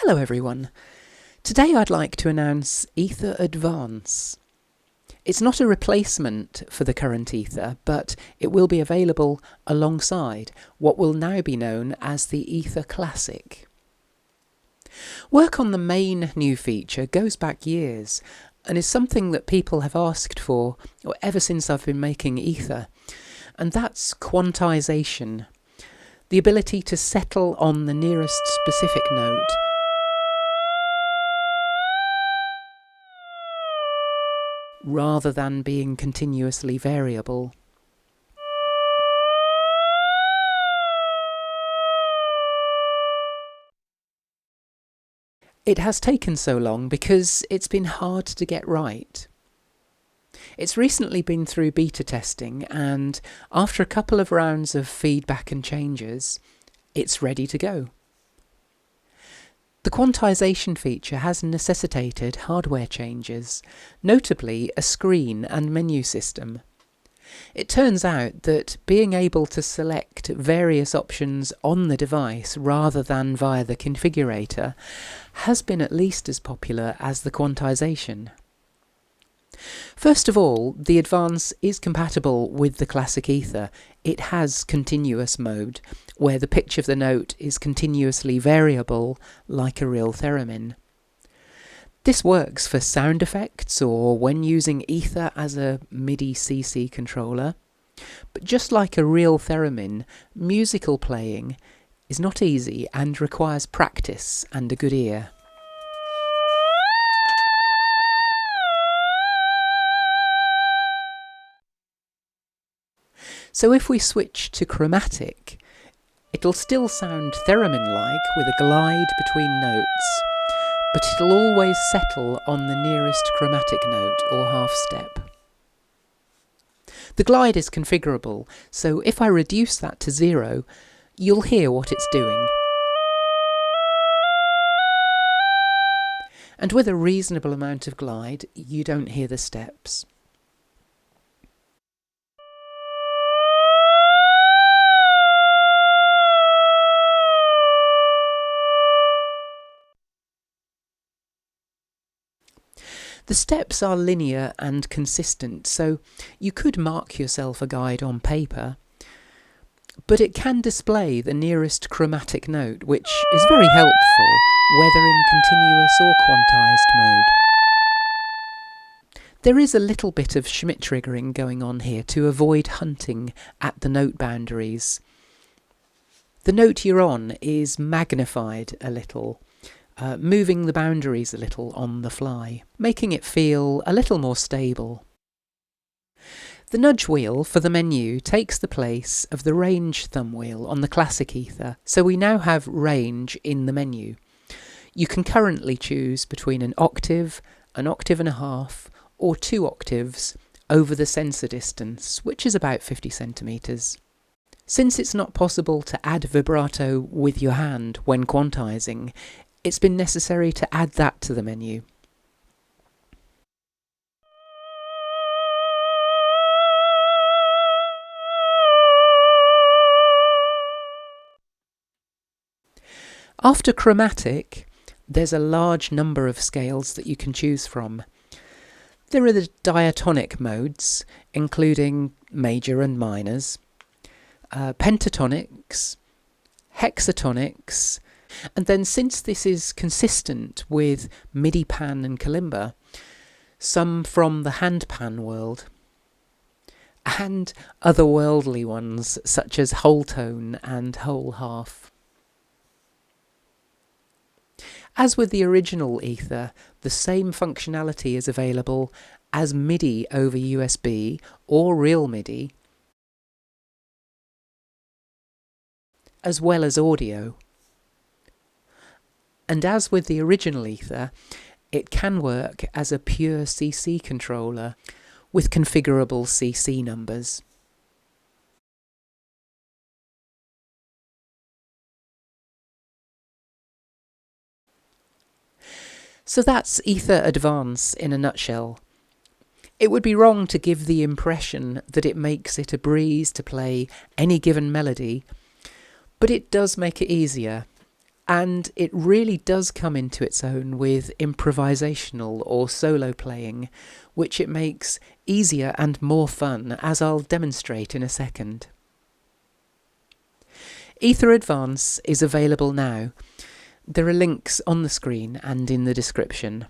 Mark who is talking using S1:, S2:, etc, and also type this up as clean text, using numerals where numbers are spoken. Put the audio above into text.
S1: Hello everyone. Today I'd like to announce e-ther Advance. It's not a replacement for the current e-ther, but it will be available alongside what will now be known as the e-ther Classic. Work on the main new feature goes back years and is something that people have asked for ever since I've been making e-ther, and that's quantisation, the ability to settle on the nearest specific note rather than being continuously variable. It has taken so long because it's been hard to get right. It's recently been through beta testing, and after a couple of rounds of feedback and changes, it's ready to go. The quantisation feature has necessitated hardware changes, notably a screen and menu system. It turns out that being able to select various options on the device rather than via the configurator has been at least as popular as the quantisation. First of all, the Advance is compatible with the classic e-ther. It has continuous mode, where the pitch of the note is continuously variable like a real theremin. This works for sound effects or when using e-ther as a MIDI CC controller. But just like a real theremin, musical playing is not easy and requires practice and a good ear. So if we switch to chromatic, it'll still sound theremin-like with a glide between notes, but it'll always settle on the nearest chromatic note or half step. The glide is configurable, so if I reduce that to 0, you'll hear what it's doing. And with a reasonable amount of glide, you don't hear the steps. The steps are linear and consistent, so you could mark yourself a guide on paper, but it can display the nearest chromatic note, which is very helpful whether in continuous or quantized mode. There is a little bit of Schmitt triggering going on here to avoid hunting at the note boundaries. The note you're on is magnified a little, moving the boundaries a little on the fly, making it feel a little more stable. The nudge wheel for the menu takes the place of the range thumb wheel on the classic e-ther, so we now have range in the menu. You can currently choose between an octave and a half, or 2 octaves over the sensor distance, which is about 50 centimeters. Since it's not possible to add vibrato with your hand when quantizing, it's been necessary to add that to the menu. After chromatic, there's a large number of scales that you can choose from. There are the diatonic modes, including major and minors, pentatonics, hexatonics, and then since this is consistent with MIDI pan and kalimba, some from the handpan world, and otherworldly ones such as whole tone and whole half. As with the original e-ther, the same functionality is available as MIDI over USB or real MIDI, as well as audio. And as with the original e-ther, it can work as a pure CC controller with configurable CC numbers. So that's e-ther Advance in a nutshell. It would be wrong to give the impression that it makes it a breeze to play any given melody, but it does make it easier, And it really does come into its own with improvisational or solo playing, which it makes easier and more fun, as I'll demonstrate in a second. e-ther Advance is available now. There are links on the screen and in the description.